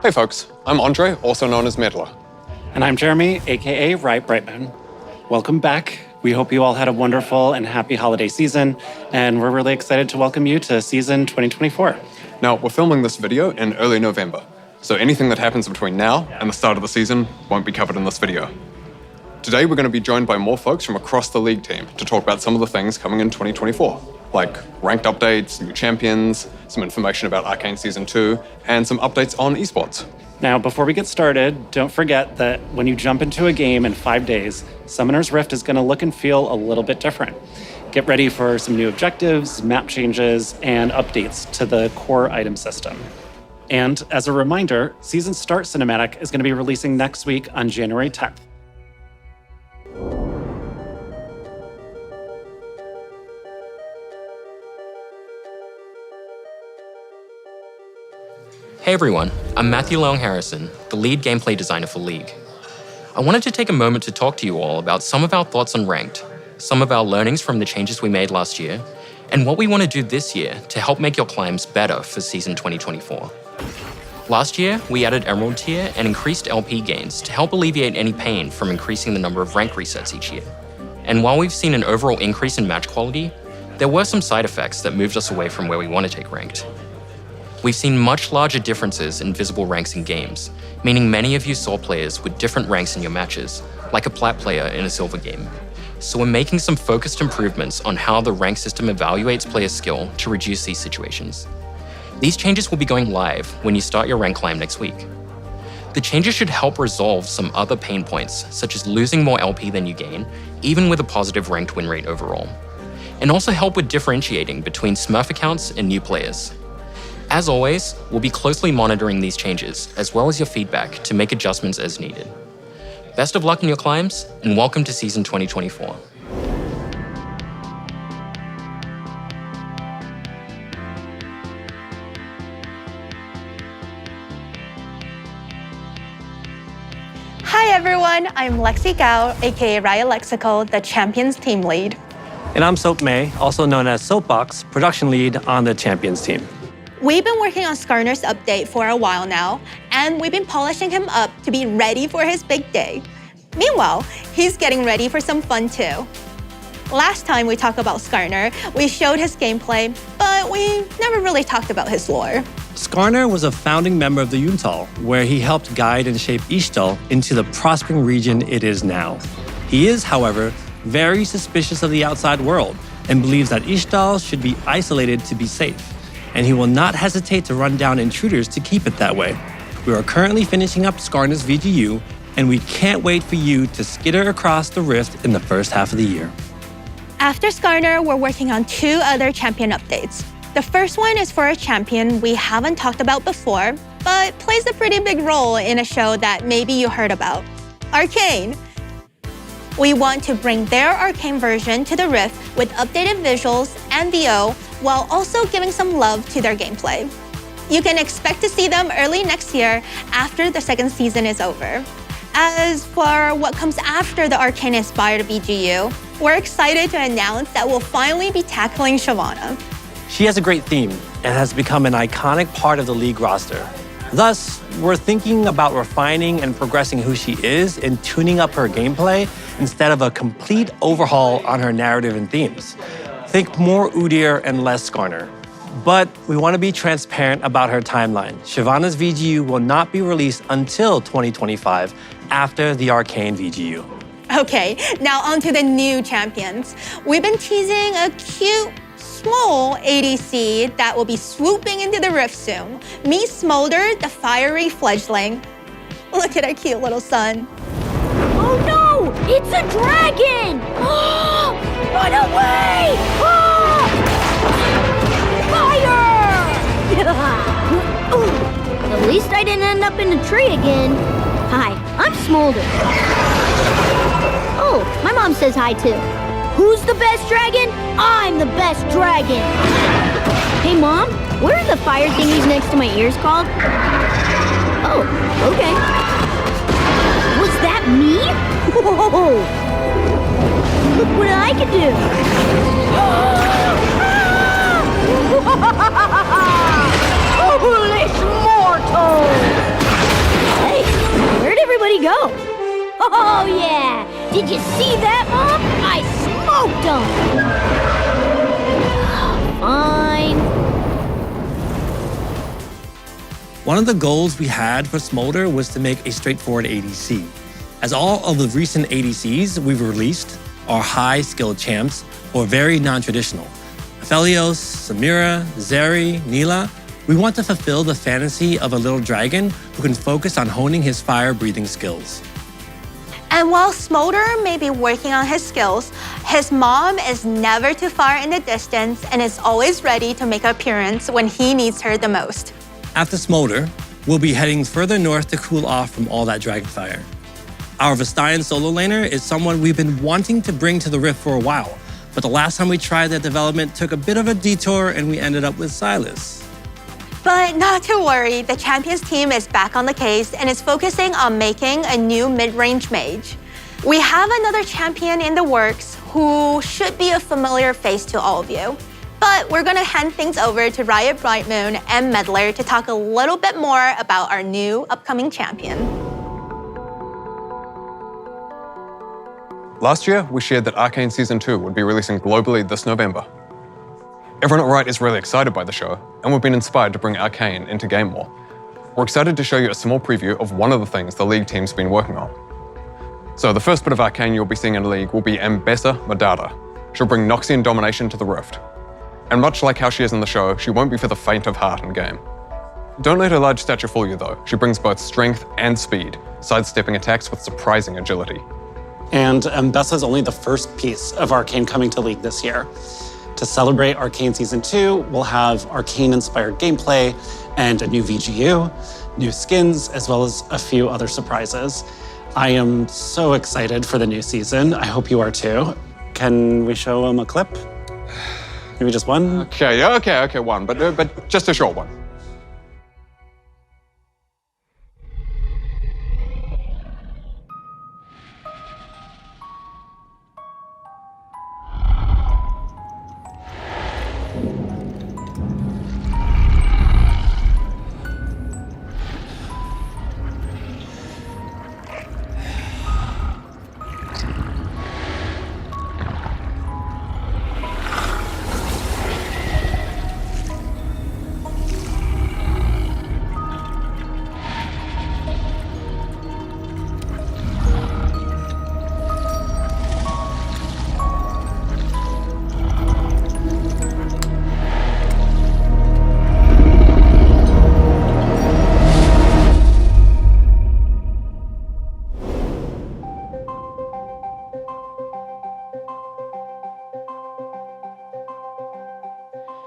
Hey folks, I'm Andre, also known as Meddler. And I'm Jeremy, aka Riot Brightmoon. Welcome back. We hope you all had a wonderful and happy holiday season, and we're really excited to welcome you to season 2024. Now, we're filming this video in early November, so anything that happens between now and the start of the season won't be covered in this video. Today, we're going to be joined by more folks from across the league team to talk about some of the things coming in 2024, like ranked updates, new champions, some information about Arcane Season 2, and some updates on esports. Now, before we get started, don't forget that when you jump into a game in 5 days, Summoner's Rift is going to look and feel a little bit different. Get ready for some new objectives, map changes, and updates to the core item system. And as a reminder, Season Start Cinematic is going to be releasing next week on January 10th. Hey everyone, I'm Matthew Long Harrison, the lead gameplay designer for League. I wanted to take a moment to talk to you all about some of our thoughts on Ranked, some of our learnings from the changes we made last year, and what we want to do this year to help make your climbs better for Season 2024. Last year, we added Emerald tier and increased LP gains to help alleviate any pain from increasing the number of rank resets each year. And while we've seen an overall increase in match quality, there were some side effects that moved us away from where we want to take Ranked. We've seen much larger differences in visible ranks in games, meaning many of you saw players with different ranks in your matches, like a plat player in a silver game. So we're making some focused improvements on how the rank system evaluates player skill to reduce these situations. These changes will be going live when you start your rank climb next week. The changes should help resolve some other pain points, such as losing more LP than you gain, even with a positive ranked win rate overall, and also help with differentiating between Smurf accounts and new players. As always, we'll be closely monitoring these changes, as well as your feedback to make adjustments as needed. Best of luck in your climbs, and welcome to Season 2024. Hi everyone, I'm Lexi Gao, aka Riot Lexical, the Champions team lead. And I'm Soap May, also known as Soapbox, production lead on the Champions team. We've been working on Skarner's update for a while now, and we've been polishing him up to be ready for his big day. Meanwhile, he's getting ready for some fun too. Last time we talked about Skarner, we showed his gameplay, but we never really talked about his lore. Skarner was a founding member of the Yuntal, where he helped guide and shape Ixtal into the prospering region it is now. He is, however, very suspicious of the outside world and believes that Ixtal should be isolated to be safe, and he will not hesitate to run down intruders to keep it that way. We are currently finishing up Skarner's VGU, and we can't wait for you to skitter across the rift in the first half of the year. After Skarner, we're working on 2 other champion updates. The first one is for a champion we haven't talked about before, but plays a pretty big role in a show that maybe you heard about, Arcane. We want to bring their Arcane version to the Rift with updated visuals and VO, while also giving some love to their gameplay. You can expect to see them early next year after the second season is over. As for what comes after the Arcane-inspired VGU, we're excited to announce that we'll finally be tackling Shyvana. She has a great theme and has become an iconic part of the League roster. Thus, we're thinking about refining and progressing who she is and tuning up her gameplay instead of a complete overhaul on her narrative and themes. Think more Udyr and less Skarner. But we want to be transparent about her timeline. Shyvana's VGU will not be released until 2025, after the Arcane VGU. Okay, now on to the new champions. We've been teasing a cute, small ADC that will be swooping into the Rift soon. Meet Smolder, the fiery fledgling. Look at our cute little son. Oh no! It's a dragon! Run away! Fire! At least I didn't end up in a tree again. Hi, I'm Smolder. Oh, my mom says hi too. Who's the best dragon? I'm the best dragon. Hey Mom, what are the fire thingies next to my ears called? Oh, okay. Was that me? Whoa! Look what I can do! Foolish mortal! How'd he go? Oh, yeah! Did you see that, Mom? I smoked him! Fine. One of the goals we had for Smolder was to make a straightforward ADC, as all of the recent ADCs we've released are high-skilled champs or very non-traditional. Aphelios, Samira, Zeri, Neela. We want to fulfill the fantasy of a little dragon who can focus on honing his fire-breathing skills. And while Smolder may be working on his skills, his mom is never too far in the distance and is always ready to make an appearance when he needs her the most. After Smolder, we'll be heading further north to cool off from all that dragon fire. Our Vestayan solo laner is someone we've been wanting to bring to the Rift for a while, but the last time we tried that development took a bit of a detour and we ended up with Silas. But not to worry, the Champions team is back on the case and is focusing on making a new mid-range mage. We have another champion in the works who should be a familiar face to all of you. But we're gonna hand things over to Riot Brightmoon and Meddler to talk a little bit more about our new upcoming champion. Last year, we shared that Arcane Season 2 would be releasing globally this November. Everyone at Riot is really excited by the show, and we've been inspired to bring Arcane into game more. We're excited to show you a small preview of one of the things the League team's been working on. So the first bit of Arcane you'll be seeing in League will be Ambessa Madara. She'll bring Noxian domination to the Rift. And much like how she is in the show, she won't be for the faint of heart in game. Don't let her large stature fool you though. She brings both strength and speed, sidestepping attacks with surprising agility. And Ambessa is only the first piece of Arcane coming to League this year. To celebrate Arcane Season 2, we'll have Arcane-inspired gameplay and a new VGU, new skins, as well as a few other surprises. I am so excited for the new season. I hope you are too. Can we show them a clip? Maybe just one? Okay, one, but just a short one.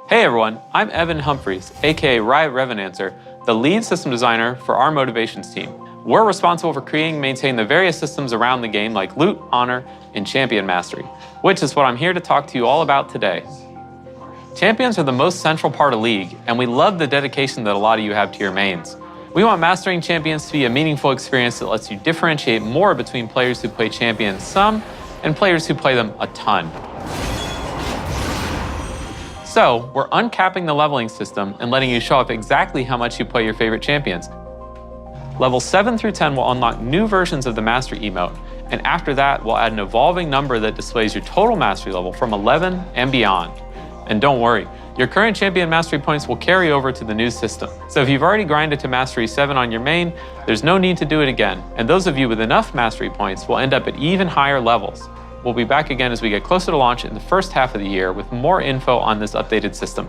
Hey everyone, I'm Evan Humphreys, aka Riot Revenancer, the lead system designer for our motivations team. We're responsible for creating and maintaining the various systems around the game like loot, honor, and champion mastery, which is what I'm here to talk to you all about today. Champions are the most central part of League, and we love the dedication that a lot of you have to your mains. We want mastering champions to be a meaningful experience that lets you differentiate more between players who play champions some and players who play them a ton. So, we're uncapping the leveling system and letting you show up exactly how much you play your favorite champions. Levels 7 through 10 will unlock new versions of the Mastery emote, and after that, we'll add an evolving number that displays your total Mastery level from 11 and beyond. And don't worry, your current champion Mastery points will carry over to the new system. So if you've already grinded to Mastery 7 on your main, there's no need to do it again, and those of you with enough Mastery points will end up at even higher levels. We'll be back again as we get closer to launch in the first half of the year with more info on this updated system.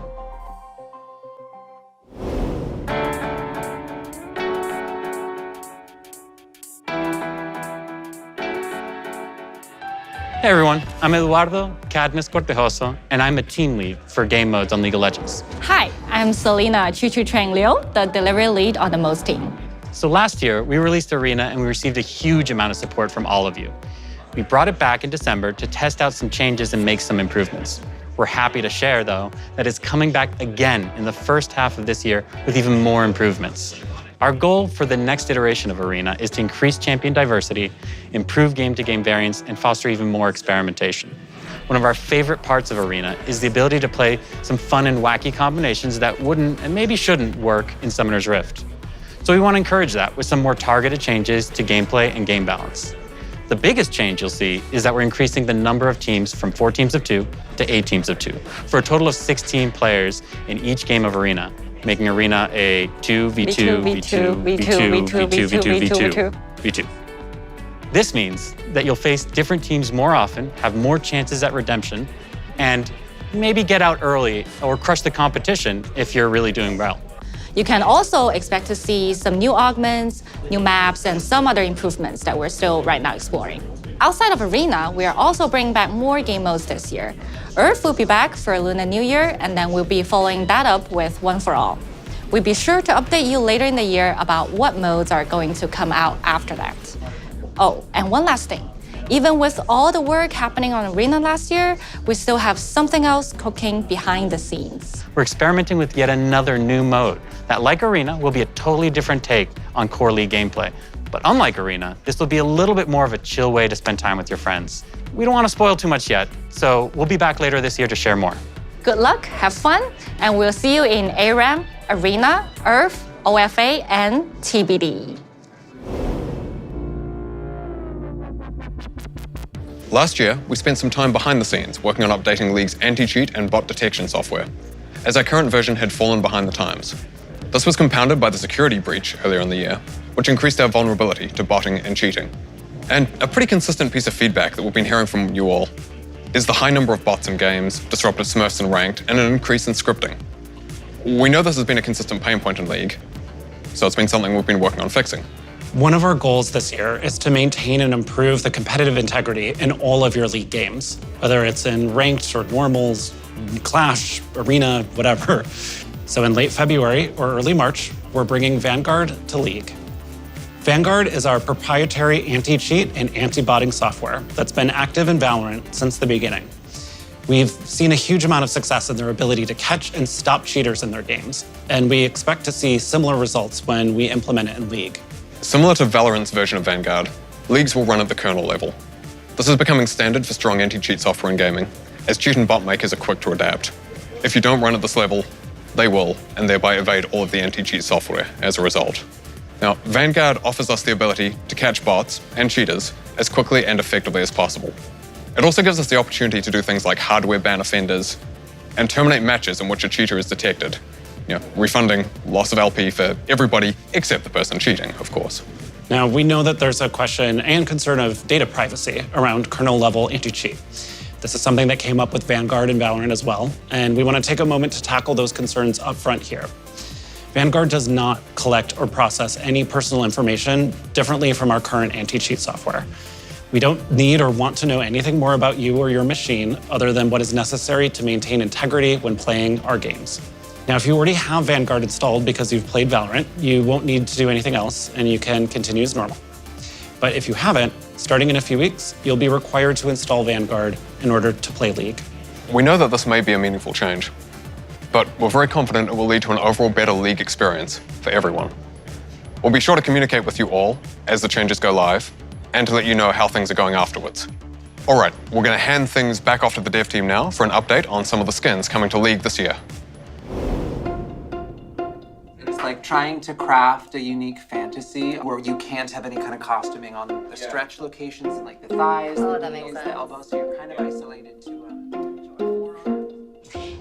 Hey everyone, I'm Eduardo Cadmus Cortejoso, and I'm a team lead for game modes on League of Legends. Hi, I'm Selena Chuchu Chang Liu, the delivery lead on the MOS team. So last year, we released Arena and we received a huge amount of support from all of you. We brought it back in December to test out some changes and make some improvements. We're happy to share, though, that it's coming back again in the first half of this year with even more improvements. Our goal for the next iteration of Arena is to increase champion diversity, improve game-to-game variance, and foster even more experimentation. One of our favorite parts of Arena is the ability to play some fun and wacky combinations that wouldn't and maybe shouldn't work in Summoner's Rift. So we want to encourage that with some more targeted changes to gameplay and game balance. The biggest change you'll see is that we're increasing the number of teams from 4 teams of 2 to 8 teams of 2, for a total of 16 players in each game of Arena, making Arena a 2v2, v2, v2, v2, v2, v2, v2. This means that you'll face different teams more often, have more chances at redemption, and maybe get out early or crush the competition if you're really doing well. You can also expect to see some new augments, new maps, and some other improvements that we're still right now exploring. Outside of Arena, we are also bringing back more game modes this year. Earth will be back for Lunar New Year, and then we'll be following that up with One for All. We'll be sure to update you later in the year about what modes are going to come out after that. Oh, and one last thing. Even with all the work happening on Arena last year, we still have something else cooking behind the scenes. We're experimenting with yet another new mode that, like Arena, will be a totally different take on core League gameplay. But unlike Arena, this will be a little bit more of a chill way to spend time with your friends. We don't want to spoil too much yet, so we'll be back later this year to share more. Good luck, have fun, and we'll see you in ARAM, Arena, Earth, OFA, and TBD. Last year, we spent some time behind the scenes working on updating League's anti-cheat and bot detection software, as our current version had fallen behind the times. This was compounded by the security breach earlier in the year, which increased our vulnerability to botting and cheating. And a pretty consistent piece of feedback that we've been hearing from you all is the high number of bots in games, disrupted smurfs in ranked, and an increase in scripting. We know this has been a consistent pain point in League, so it's been something we've been working on fixing. One of our goals this year is to maintain and improve the competitive integrity in all of your League games, whether it's in ranked or normals, Clash, Arena, whatever. So in late February or early March, we're bringing Vanguard to League. Vanguard is our proprietary anti-cheat and anti-botting software that's been active in Valorant since the beginning. We've seen a huge amount of success in their ability to catch and stop cheaters in their games, and we expect to see similar results when we implement it in League. Similar to Valorant's version of Vanguard, Leagues will run at the kernel level. This is becoming standard for strong anti-cheat software in gaming, as cheat and bot makers are quick to adapt. If you don't run at this level, they will, and thereby evade all of the anti-cheat software as a result. Now, Vanguard offers us the ability to catch bots and cheaters as quickly and effectively as possible. It also gives us the opportunity to do things like hardware ban offenders and terminate matches in which a cheater is detected, refunding loss of LP for everybody except the person cheating, of course. Now, we know that there's a question and concern of data privacy around kernel-level anti-cheat. This is something that came up with Vanguard and Valorant as well, and we want to take a moment to tackle those concerns up front here. Vanguard does not collect or process any personal information differently from our current anti-cheat software. We don't need or want to know anything more about you or your machine other than what is necessary to maintain integrity when playing our games. Now, if you already have Vanguard installed because you've played Valorant, you won't need to do anything else and you can continue as normal. But if you haven't, starting in a few weeks, you'll be required to install Vanguard in order to play League. We know that this may be a meaningful change, but we're very confident it will lead to an overall better League experience for everyone. We'll be sure to communicate with you all as the changes go live and to let you know how things are going afterwards. All right, we're going to hand things back off to the dev team now for an update on some of the skins coming to League this year. It's like trying to craft a unique fantasy where you can't have any kind of costuming on the stretch locations and like the thighs, the knees, the elbows, so you're kind of isolated to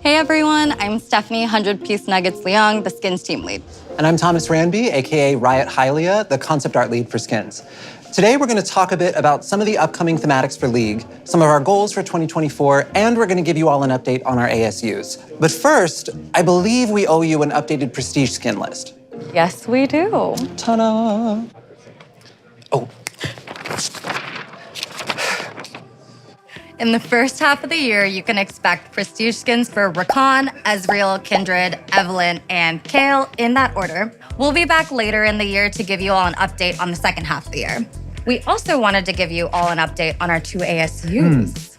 Hey everyone, I'm Stephanie 100 Piece Nuggets Leong, the Skins team lead. And I'm Thomas Ranby, aka Riot Hylia, the concept art lead for Skins. Today we're going to talk a bit about some of the upcoming thematics for League, some of our goals for 2024, and we're going to give you all an update on our ASUs. But first, I believe we owe you an updated Prestige skin list. Yes, we do. Ta-da! Oh. In the first half of the year, you can expect Prestige skins for Rakan, Ezreal, Kindred, Evelynn, and Kayle in that order. We'll be back later in the year to give you all an update on the second half of the year. We also wanted to give you all an update on our 2 ASUs.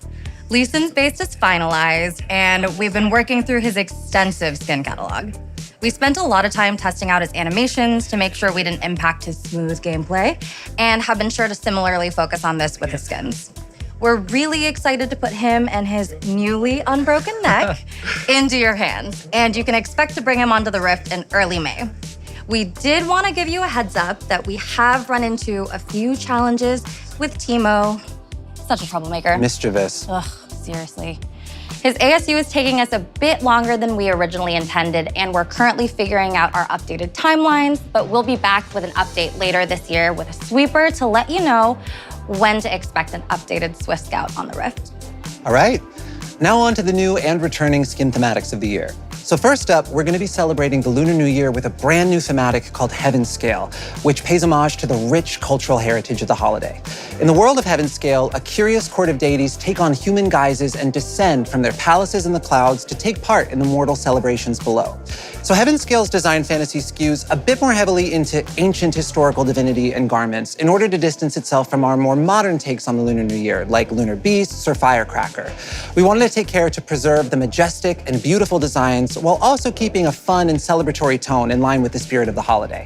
Lee Sin's base is finalized, and we've been working through his extensive skin catalog. We spent a lot of time testing out his animations to make sure we didn't impact his smooth gameplay, and have been sure to similarly focus on this with his skins. We're really excited to put him and his newly unbroken neck into your hands, and you can expect to bring him onto the Rift in early May. We did want to give you a heads up that we have run into a few challenges with Timo. Such a troublemaker. Mischievous. Ugh, seriously. His ASU is taking us a bit longer than we originally intended, and we're currently figuring out our updated timelines, but we'll be back with an update later this year with a sweeper to let you know when to expect an updated Swift Scout on the Rift. All right, now on to the new and returning skin thematics of the year. So first up, we're gonna be celebrating the Lunar New Year with a brand new thematic called Heaven Scale, which pays homage to the rich cultural heritage of the holiday. In the world of Heaven Scale, a curious court of deities take on human guises and descend from their palaces in the clouds to take part in the mortal celebrations below. So Heaven Scale's design fantasy skews a bit more heavily into ancient historical divinity and garments in order to distance itself from our more modern takes on the Lunar New Year, like lunar beasts or firecracker. We wanted to take care to preserve the majestic and beautiful designs while also keeping a fun and celebratory tone in line with the spirit of the holiday.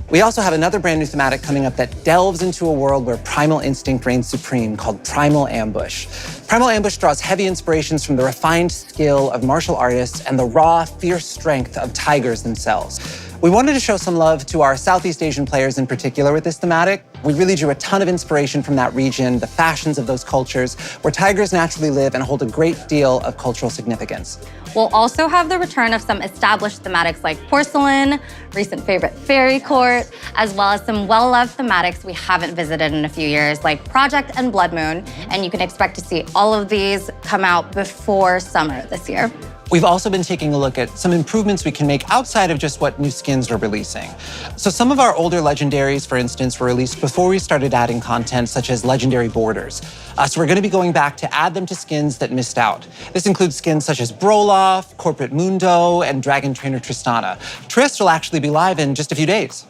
We also have another brand new thematic coming up that delves into a world where primal instinct reigns supreme, called Primal Ambush. Primal Ambush draws heavy inspirations from the refined skill of martial artists and the raw, fierce strength of tigers themselves. We wanted to show some love to our Southeast Asian players in particular with this thematic. We really drew a ton of inspiration from that region, the fashions of those cultures, where tigers naturally live and hold a great deal of cultural significance. We'll also have the return of some established thematics like porcelain, recent favorite fairy court, as well as some well-loved thematics we haven't visited in a few years, like Project and Blood Moon, and you can expect to see all of these come out before summer this year. We've also been taking a look at some improvements we can make outside of just what new skins we're releasing. So some of our older legendaries, for instance, were released before we started adding content such as legendary borders. So we're gonna be going back to add them to skins that missed out. This includes skins such as Broloff, Corporate Mundo, and Dragon Trainer Tristana. Trist will actually be live in just a few days.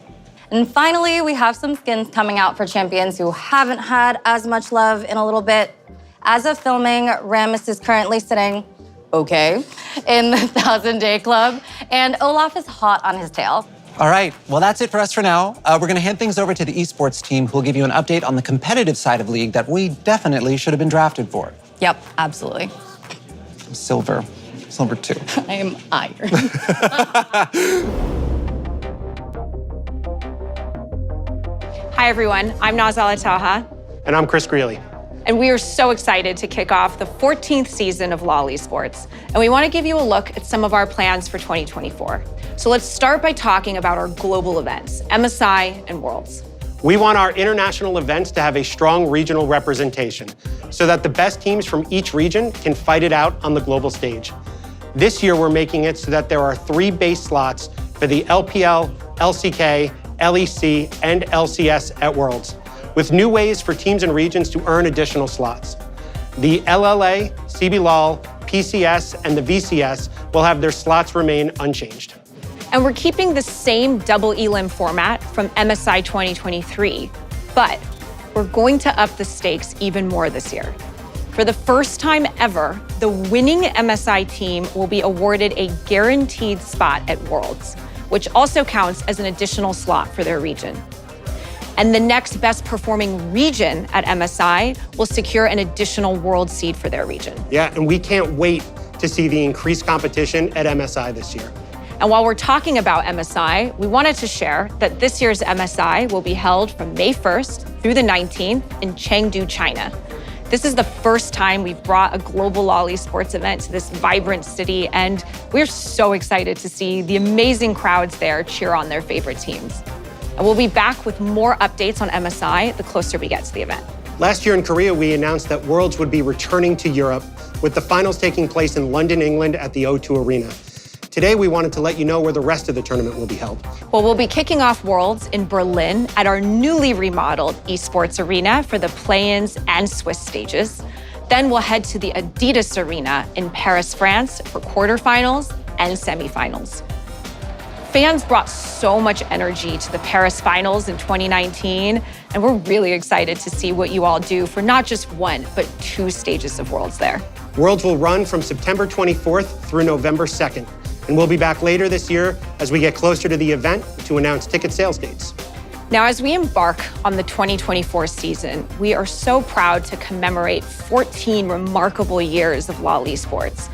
And finally, we have some skins coming out for champions who haven't had as much love in a little bit. As of filming, Rammus is currently sitting in the 1000-Day Club, and Olaf is hot on his tail. All right, well, that's it for us for now. We're gonna hand things over to the esports team, who will give you an update on the competitive side of League that we definitely should have been drafted for. Yep, absolutely. Silver 2. I am iron. Hi, everyone. I'm Nazala Taha. And I'm Chris Greeley. And we are so excited to kick off the 14th season of LoL Esports. And we want to give you a look at some of our plans for 2024. So let's start by talking about our global events, MSI and Worlds. We want our international events to have a strong regional representation so that the best teams from each region can fight it out on the global stage. This year, we're making it so that there are 3 base slots for the LPL, LCK, LEC, and LCS at Worlds, with new ways for teams and regions to earn additional slots. The LLA, CBLOL, PCS, and the VCS will have their slots remain unchanged. And we're keeping the same double elim format from MSI 2023, but we're going to up the stakes even more this year. For the first time ever, the winning MSI team will be awarded a guaranteed spot at Worlds, which also counts as an additional slot for their region. And the next best performing region at MSI will secure an additional world seed for their region. Yeah, and we can't wait to see the increased competition at MSI this year. And while we're talking about MSI, we wanted to share that this year's MSI will be held from May 1st through the 19th in Chengdu, China. This is the first time we've brought a global LoL Esports event to this vibrant city, and we're so excited to see the amazing crowds there cheer on their favorite teams. And we'll be back with more updates on MSI the closer we get to the event. Last year in Korea, we announced that Worlds would be returning to Europe, with the finals taking place in London, England at the O2 Arena. Today, we wanted to let you know where the rest of the tournament will be held. Well, we'll be kicking off Worlds in Berlin at our newly remodeled esports arena for the play-ins and Swiss stages. Then we'll head to the Adidas Arena in Paris, France for quarterfinals and semifinals. Fans brought so much energy to the Paris finals in 2019, and we're really excited to see what you all do for not just 1, but 2 stages of Worlds there. Worlds will run from September 24th through November 2nd. And we'll be back later this year as we get closer to the event to announce ticket sales dates. Now, as we embark on the 2024 season, we are so proud to commemorate 14 remarkable years of LoL Esports.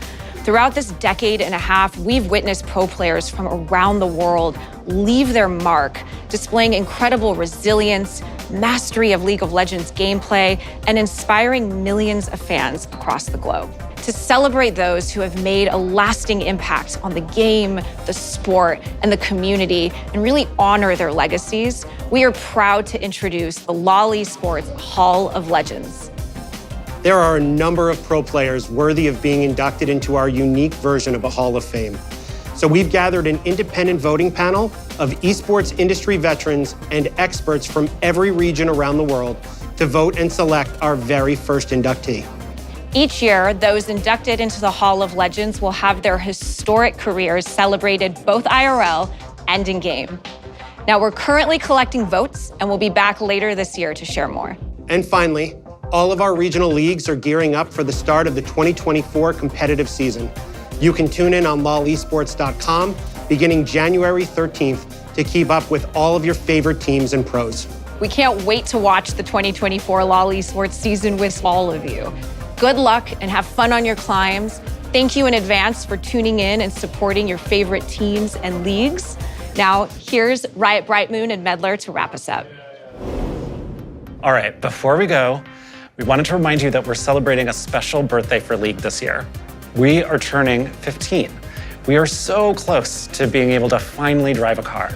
Throughout this decade and a half, we've witnessed pro players from around the world leave their mark, displaying incredible resilience, mastery of League of Legends gameplay, and inspiring millions of fans across the globe. To celebrate those who have made a lasting impact on the game, the sport, and the community, and really honor their legacies, we are proud to introduce the LoL Esports Hall of Legends. There are a number of pro players worthy of being inducted into our unique version of a Hall of Fame. So we've gathered an independent voting panel of esports industry veterans and experts from every region around the world to vote and select our very first inductee. Each year, those inducted into the Hall of Legends will have their historic careers celebrated both IRL and in-game. Now, we're currently collecting votes, and we'll be back later this year to share more. And finally, all of our regional leagues are gearing up for the start of the 2024 competitive season. You can tune in on lolesports.com beginning January 13th to keep up with all of your favorite teams and pros. We can't wait to watch the 2024 LoL Esports season with all of you. Good luck and have fun on your climbs. Thank you in advance for tuning in and supporting your favorite teams and leagues. Now, here's Riot Brightmoon and Meddler to wrap us up. All right, before we go, we wanted to remind you that we're celebrating a special birthday for League this year. We are turning 15. We are so close to being able to finally drive a car.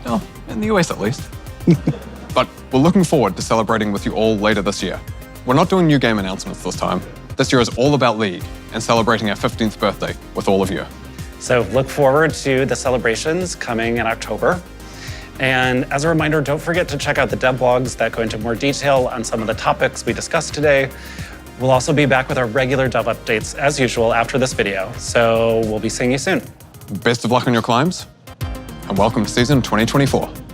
Oh, in the US at least. But we're looking forward to celebrating with you all later this year. We're not doing new game announcements this time. This year is all about League and celebrating our 15th birthday with all of you. So look forward to the celebrations coming in October. And as a reminder, don't forget to check out the dev blogs that go into more detail on some of the topics we discussed today. We'll also be back with our regular dev updates as usual after this video. So we'll be seeing you soon. Best of luck on your climbs, and welcome to season 2024.